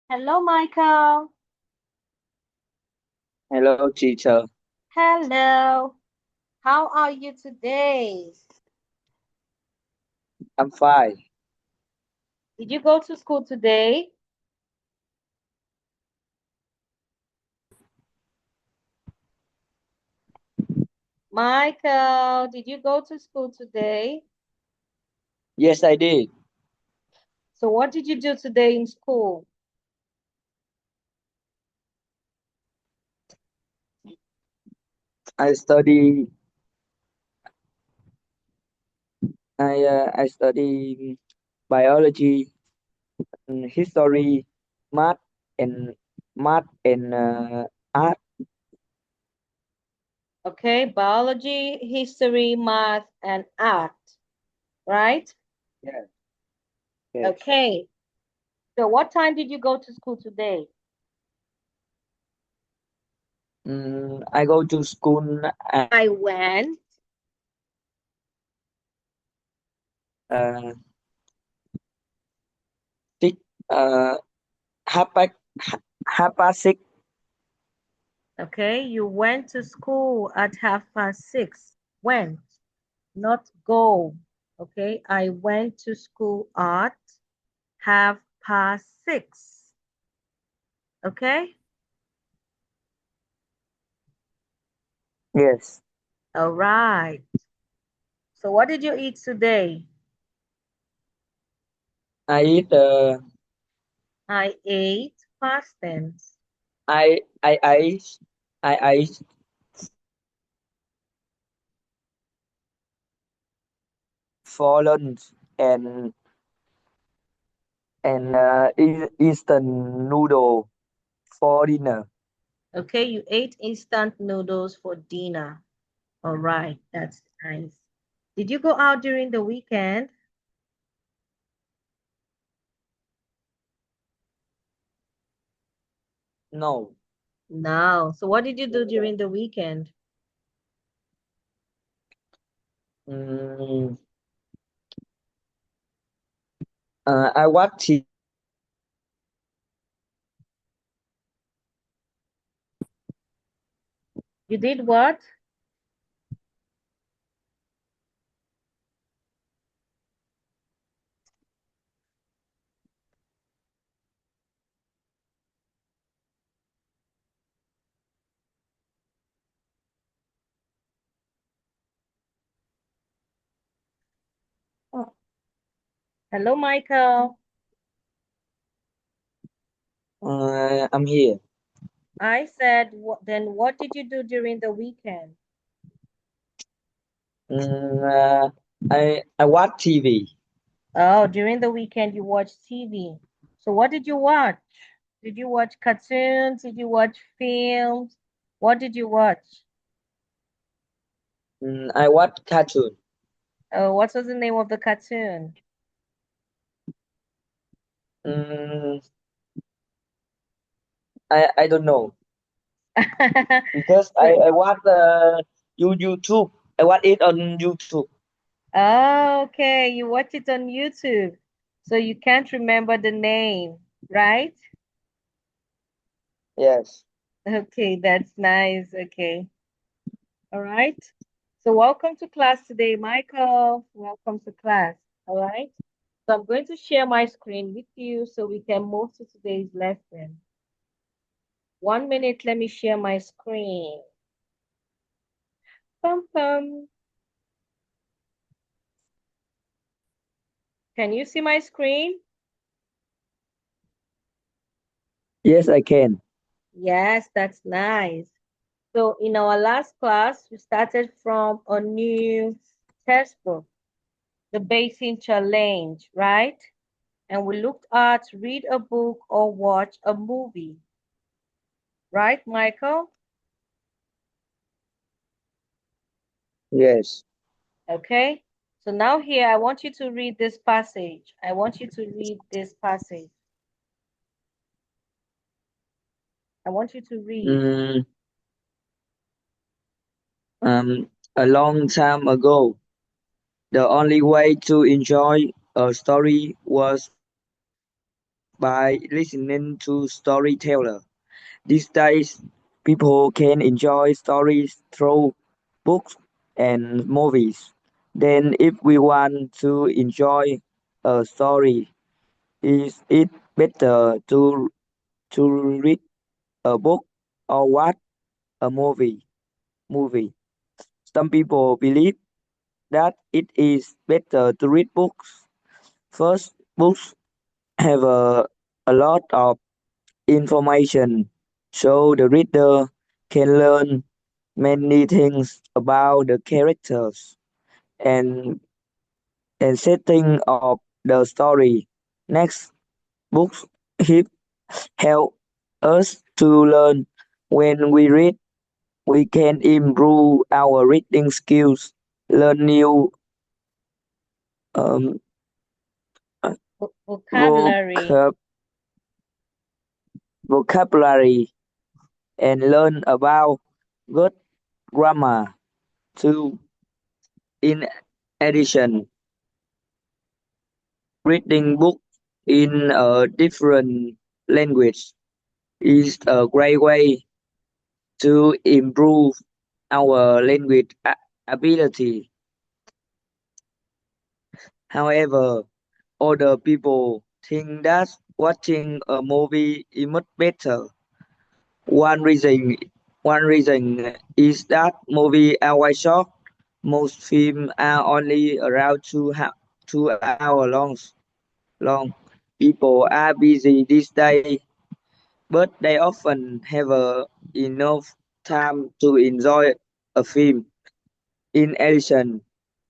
Hello, Michael. Hello, teacher. Hello. How are you today? I'm fine. Did you go to school today? Michael, did you go to school today? Yes, I did. So, what did you do today in school? I study. I study biology, history, math, and art. Okay, biology, history, math, and art, right? Yes. Yes. Okay. So, what time did you go to school today? I go to school at I went. uh, six, half past half past six. Okay, you went to school at 6:30. Went, not go. Okay, I went to school at 6:30. Okay, Yes. all right. So, what did you eat today? I eat. I ate past tense. I I I I for lunch and instant noodle for dinner. Okay, you ate instant noodles for dinner. All right, that's nice. Did you go out during the weekend? No. No. So, what did you do during the weekend? Mm, I watch it. You did what? Hello, Michael. I'm here. I said, then what did you do during the weekend? Mm, uh, I watch TV. Oh, during the weekend you watched TV. So what did you watch? Did you watch cartoons? Did you watch films? What did you watch? I watch cartoon. Oh, what was the name of the cartoon? Mm, I don't know because So, I watch YouTube. I watch it on YouTube. oh, okay, you watch it on YouTube. So you can't remember the name, right? Yes. Okay, that's nice. Okay. All right. So welcome to class today, Michael. Welcome to class. All right. So I'm going to share my screen with you so we can move to today's lesson. 1 minute, let me share my screen. Pum pum. Can you see my screen? Yes, I can. Yes, that's nice. So in our last class, we started from a new textbook, the Basing Challenge, right? And we looked at read a book or watch a movie, right, Michael? Yes. Okay. So now here, I want you to read this passage. I want you to read this passage. I want you to read. Mm, a long time ago, the only way to enjoy a story was by listening to storyteller. These days, people can enjoy stories through books and movies. Then, if we want to enjoy a story, is it better to read a book or watch a movie? Some people believe that it is better to read books. First, books have a lot of information, so the reader can learn many things about the characters and setting of the story. Next, books help help us to learn. When we read, we can improve our reading skills, learn new um, Vocabulary. vocab- vocabulary and learn about good grammar. Too. In addition, reading books in a different language is a great way to improve our language ability. However, other people think that watching a movie is much better. One reason, one reason is that movies are quite short. Most films are only around 2 hours long. People are busy these days, but they often have enough time to enjoy a film. In addition,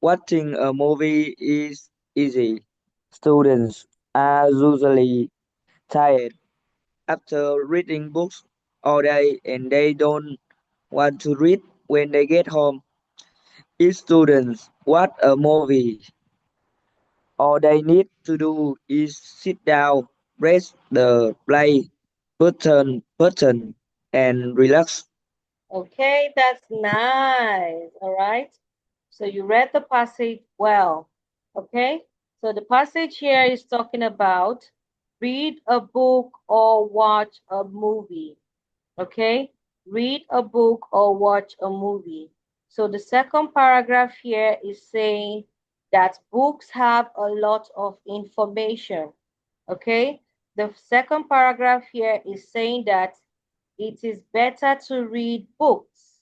watching a movie is easy. Students are usually tired after reading books all day and they don't want to read when they get home. If students watch a movie, all they need to do is sit down, press the play button and relax. Okay, that's nice. All right. So you read the passage well. Okay. So the passage here is talking about read a book or watch a movie. Okay. Read a book or watch a movie. So the second paragraph here is saying that books have a lot of information. Okay. The second paragraph here is saying that it is better to read books,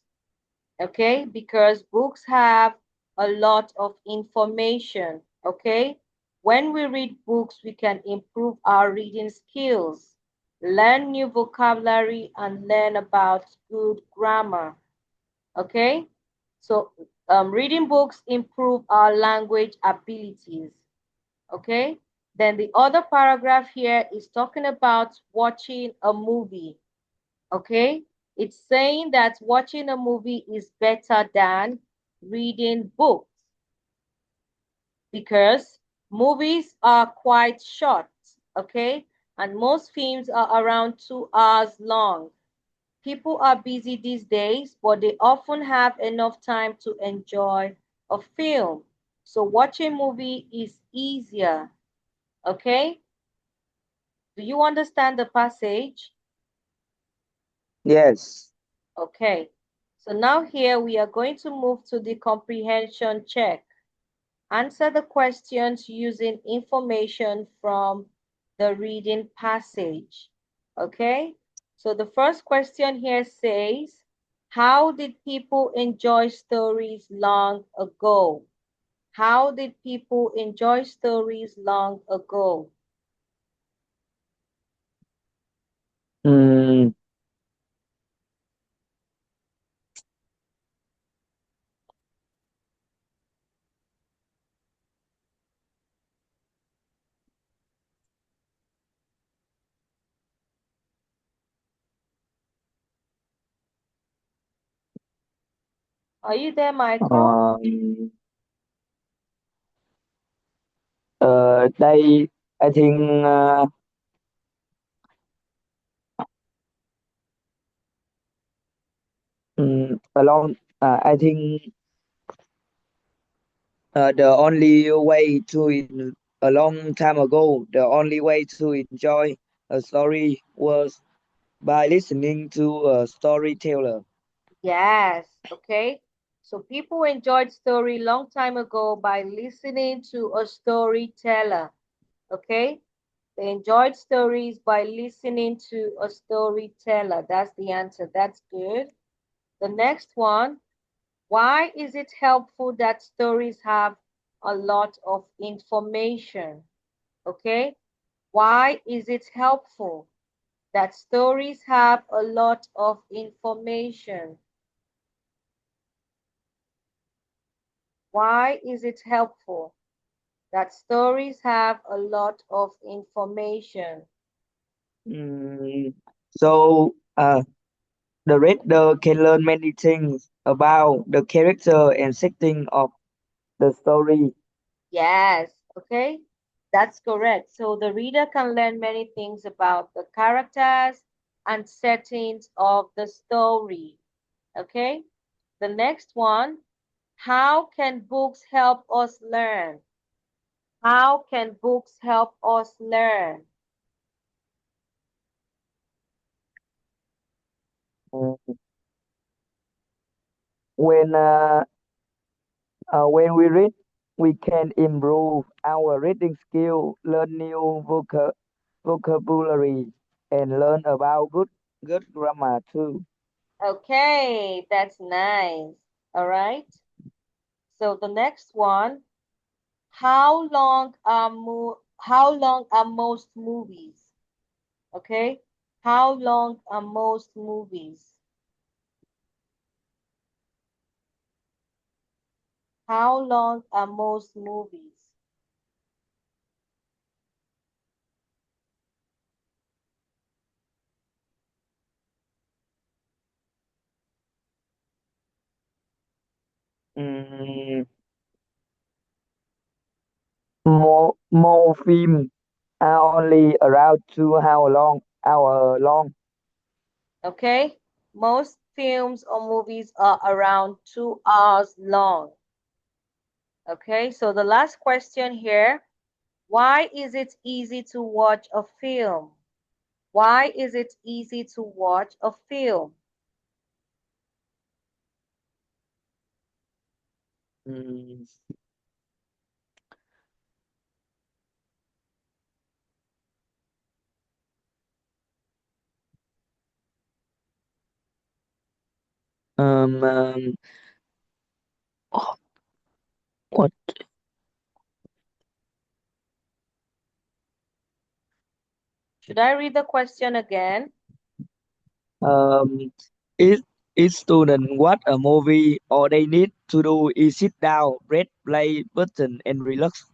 okay, because books have a lot of information, okay. When we read books, we can improve our reading skills, learn new vocabulary, and learn about good grammar, okay. So reading books improve our language abilities, okay. Then the other paragraph here is talking about watching a movie. Okay, it's saying that watching a movie is better than reading books because movies are quite short. Okay, and most films are around 2 hours long. People are busy these days, but they often have enough time to enjoy a film. So watching a movie is easier. Okay, do you understand the passage? Yes. Okay, so now here we are going to move to the comprehension check. Answer the questions using information from the reading passage. Okay, so the first question here says, how did people enjoy stories long ago? How did people enjoy stories long ago? Mm, Are you there, Michael? um, Đây, I think I think the only way to a long time ago, the only way to enjoy a story was by listening to a storyteller. Yes, okay. So people enjoyed story long time ago by listening to a storyteller. Okay. They enjoyed stories by listening to a storyteller. That's the answer. That's good. The next one, why is it helpful that stories have a lot of information? Okay. Why is it helpful that stories have a lot of information? Why is it helpful that stories have a lot of information? Mm, so the reader can learn many things about the character and setting of the story. Yes, okay, that's correct. So the reader can learn many things about the characters and settings of the story. Okay, the next one, how can books help us learn? How can books help us learn? Mm, When when we read, we can improve our reading skill, learn new vocabulary, and learn about good grammar too. Okay, that's nice. All right. So the next one, how long are most movies? Okay? How long are most movies? How long are most movies? Mm, more films are only around 2 hour long. Okay? Most films or movies are around 2 hours long. Okay, so the last question here, why is it easy to watch a film? Why is it easy to watch a film? Mm, um, um, what Should I read the question again? um, is student watch a movie, all they need to do is sit down, press play button, and relax.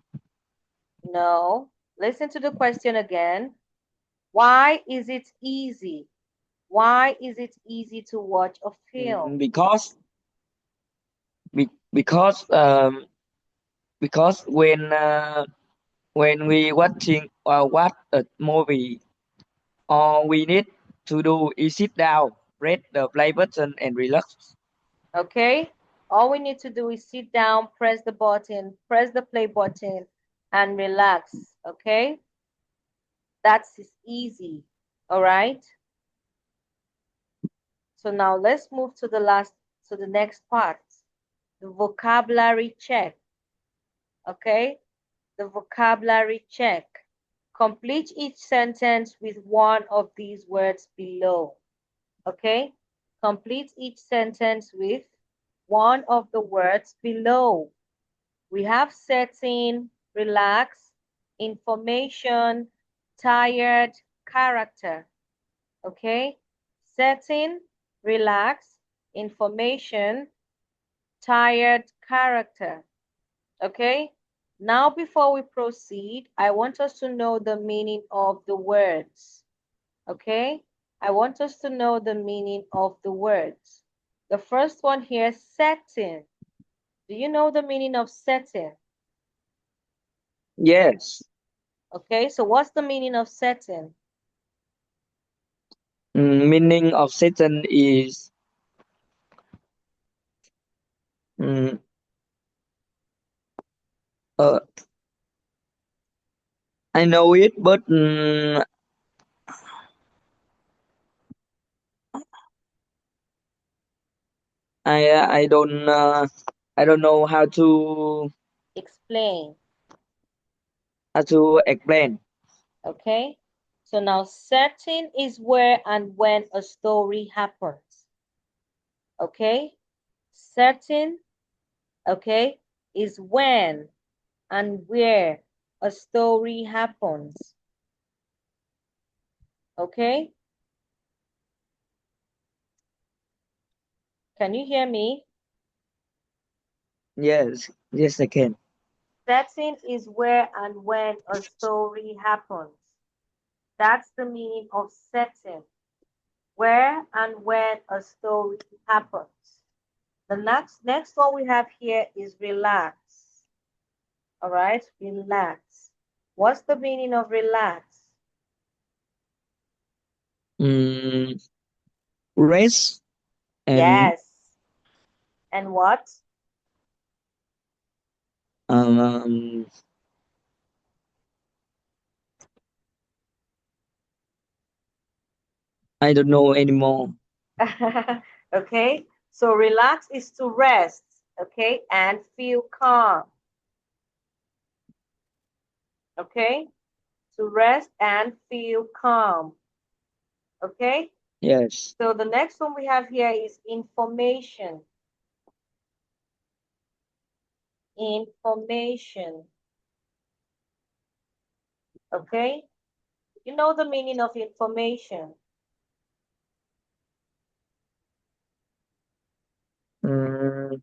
No. Listen to the question again. Why is it easy? Why is it easy to watch a film? Because because when we watch a movie, all we need to do is sit down, press the play button, and relax. Okay? All we need to do is sit down, press the button, press the play button, and relax. Okay? That's easy. All right? So now let's move to the next part, the vocabulary check. Okay? The vocabulary check. Complete each sentence with one of these words below. Okay? Complete each sentence with one of the words below. We have setting, relax, information, tired, character. Okay? Setting, relax, information, tired, character. Okay? Now, before we proceed, I want us to know the meaning of the words. Okay? I want us to know the meaning of the words. The first one here, setting. Do you know the meaning of setting? Yes. Okay, so what's the meaning of setting? Meaning of Satan is mm, uh, I know it, but I don't know Explain. how to explain. Okay. So now setting is where and when a story happens. Okay. Setting, okay, is when and where a story happens. Okay. Can you hear me? Yes, I can. Setting is where and when a story happens. That's the meaning of setting. Where and when a story happens. The next one we have here is relax. All right, relax. What's the meaning of relax? Mm, rest and Yes. And what? um, I don't know anymore. Okay, so relax is to rest, okay, and feel calm, okay, to rest and feel calm, okay. Yes. So the next one we have here is information. Information, okay. You know the meaning of information. Mm,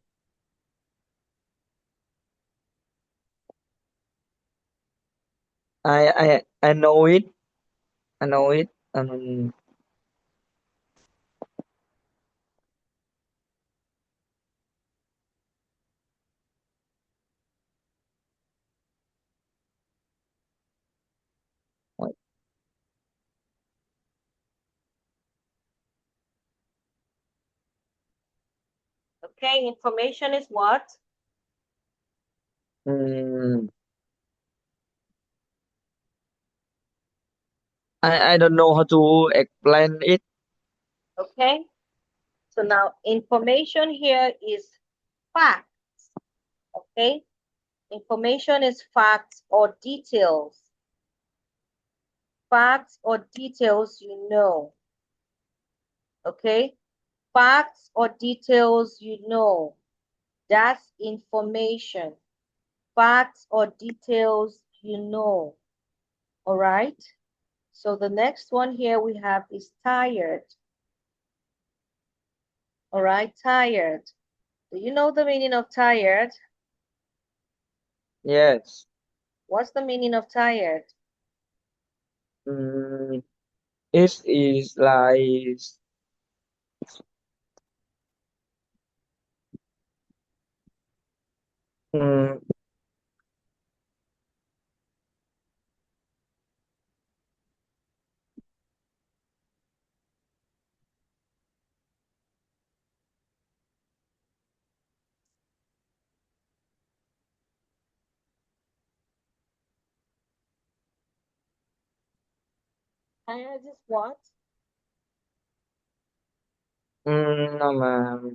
I know it. I know it. What? Okay, information is what? Mm, I don't know how to explain it. Okay, so now information here is fact, okay. Information is facts or details. Facts or details you know, okay? Facts or details you know. That's information. Facts or details you know. All right? So the next one here we have is tired. All right, tired. Do you know the meaning of tired? Yes. What's the meaning of tired? Mm, it is like mm, Tired is what? mà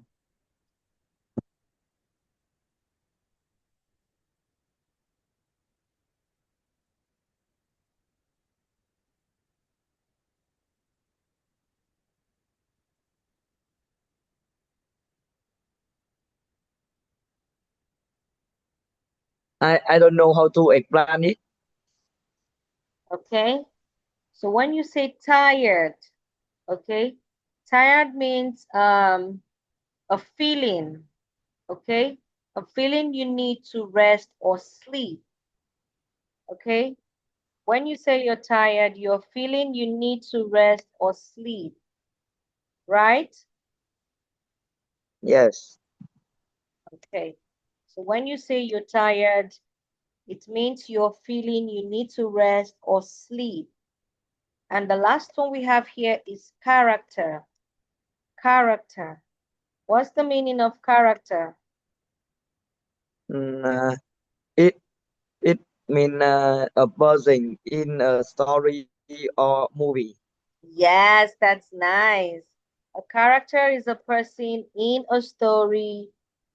I don't know how to explain it. Okay? So when you say tired, okay? Tired means a feeling, okay? A feeling you need to rest or sleep, okay? When you say you're tired, you're feeling you need to rest or sleep, right? Yes. Okay. So when you say you're tired, it means you're feeling you need to rest or sleep. And the last one we have here is character. Character. What's the meaning of character? Mm, it it mean a person in a story or movie. Yes, that's nice. A character is a person in a story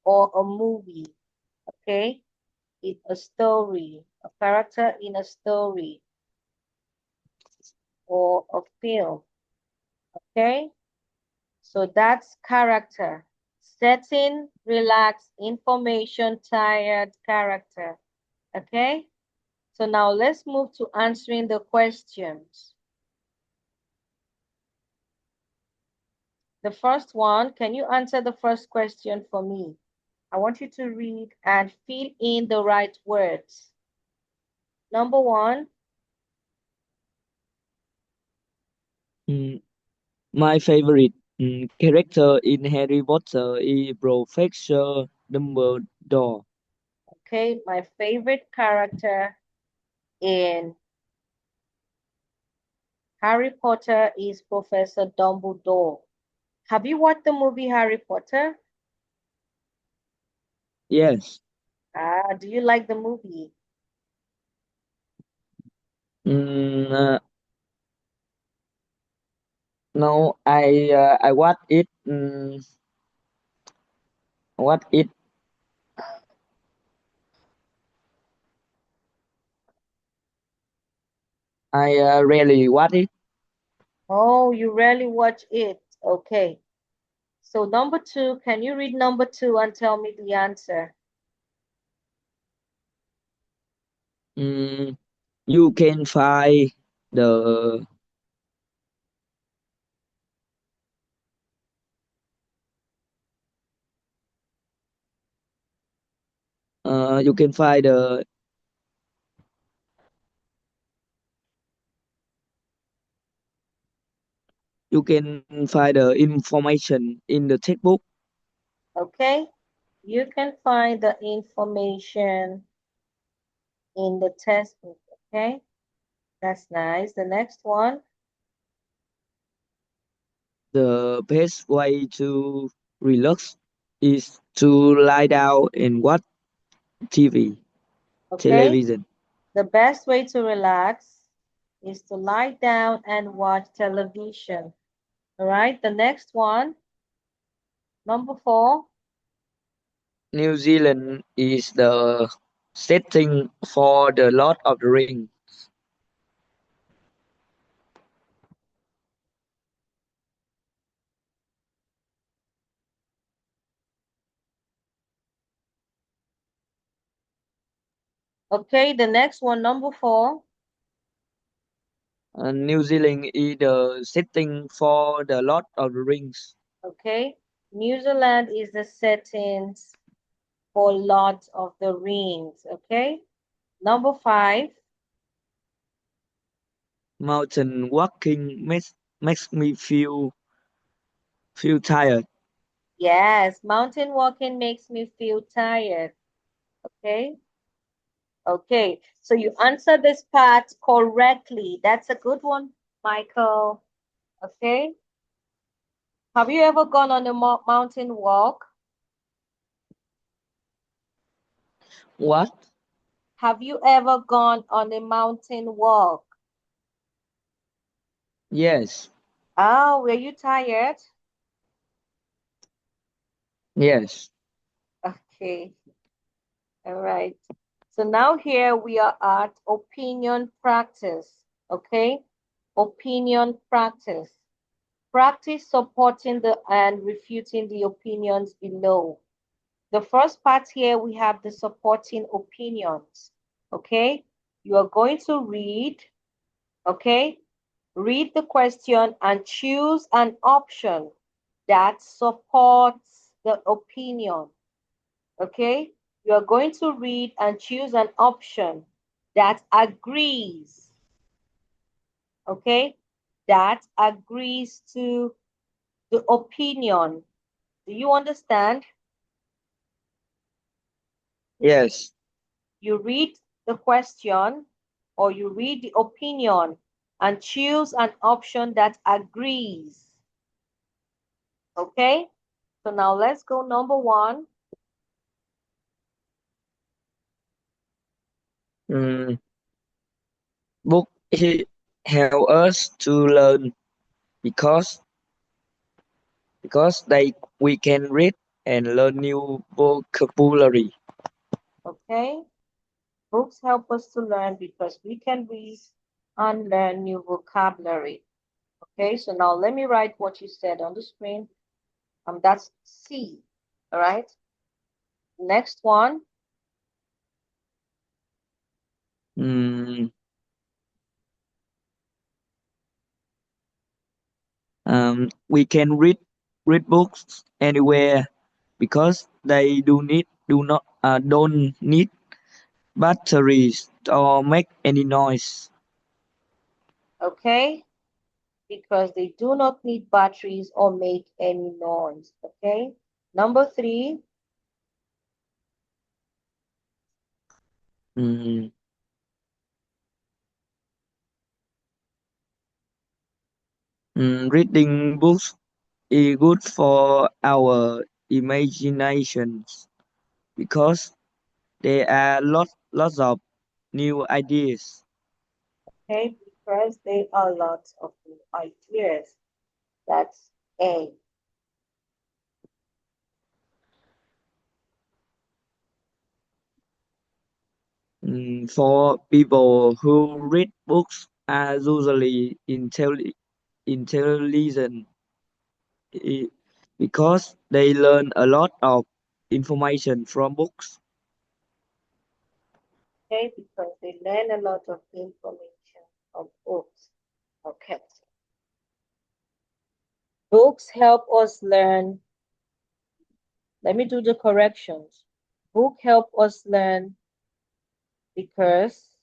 or a movie. Okay? It's a story, a character in a story or a film. Okay? So that's character. Setting, relaxed, information, tired character. Okay? So now let's move to answering the questions. The first one, can you answer the first question for me? I want you to read and fill in the right words. Number one, Mm, my favorite character in Harry Potter is Professor Dumbledore. okay, my favorite character in Harry Potter is Professor Dumbledore. Have you watched the movie Harry Potter? Yes. Do you like the movie? Mm, uh, no, I watch it. What it? I rarely watch it. Oh, you rarely watch it. Okay. So number two, can you read number two and tell me the answer? Mm, you can find the you can find the you can find the information in the textbook. Okay. You can find the information in the textbook. Okay. That's nice. The next one. The best way to relax is to lie down and watch TV, Okay. television. The best way to relax is to lie down and watch television. All right. The next one. Number four. New Zealand is the setting for the Lord of the Rings. Okay. The next one. Number four. New Zealand is the setting for the Lord of the Rings. Okay. New Zealand is the settings for Lord of the Rings. Okay. Number five. Mountain walking makes me feel tired. Yes, mountain walking makes me feel tired. Okay. Okay. So you answer this part correctly. That's a good one, Michael. Okay. Have you ever gone on a mountain walk? What? Have you ever gone on a mountain walk? Yes, Oh, were you tired? yes. Okay. All right. So now here we are at opinion practice. Okay. Opinion practice. Practice supporting the and refuting the opinions below. The first part here, we have the supporting opinions. Okay. You are going to read. Okay. Read the question and choose an option that supports the opinion. Okay. You are going to read and choose an option that agrees. Okay. That agrees to the opinion. Do you understand? Yes. You read the question or you read the opinion and choose an option that agrees. Okay? So now let's go number one. Mm, book help us to learn because because they we can read and learn new vocabulary. Okay. Books help us to learn because we can read and learn new vocabulary. Okay, so now let me write what you said on the screen. That's C. All right. Next one. Mm, we can read books anywhere because they do not don't need batteries or make any noise. Okay, because they do not need batteries or make any noise. Okay. Number three. Mm, reading books is good for our imaginations because there are lots of new ideas. Okay, because they are lots of new ideas. That's A. For people who read books are usually intelligent i- because they learn a lot of information from books. Okay, because they learn a lot of information from books. Okay. Books help us learn. Let me do the corrections. Book help us learn because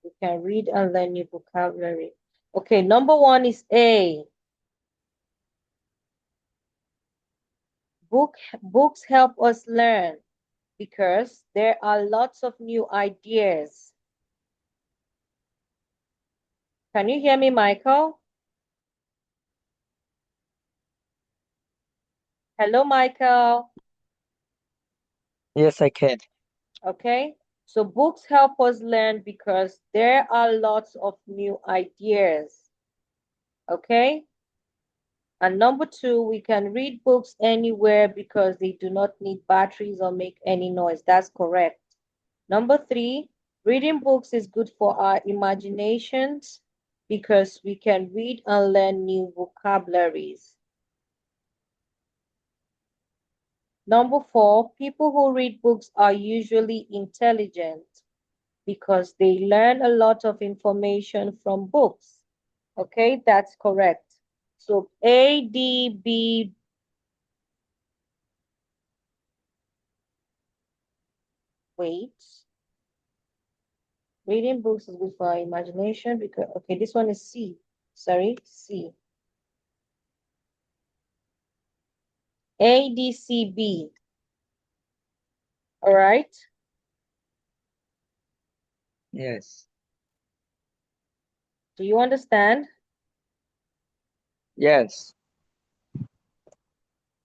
we can read and learn new vocabulary. Okay, number one is A. Books help us learn because there are lots of new ideas. Can you hear me, Michael? Hello, Michael. Yes, I can. Okay, so books help us learn because there are lots of new ideas. Okay, and number two, we can read books anywhere because they do not need batteries or make any noise. That's correct. Number three, reading books is good for our imaginations because we can read and learn new vocabularies. Number four, people who read books are usually intelligent because they learn a lot of information from books. Okay, that's correct. So A, D, B, wait. Reading books is good for our imagination because, okay, this one is C. Sorry, C. A, D, C, B. All right. Yes. Do you understand? Yes.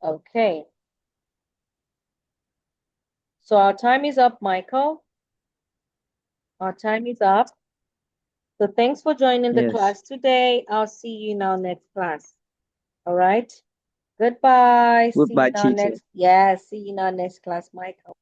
Okay. So our time is up, Michael. Our time is up. So thanks for joining the Yes. class today. I'll see you in our next class. All right. Goodbye. See you Goodbye, in our teacher. next, yeah, see you in our next class, Michael.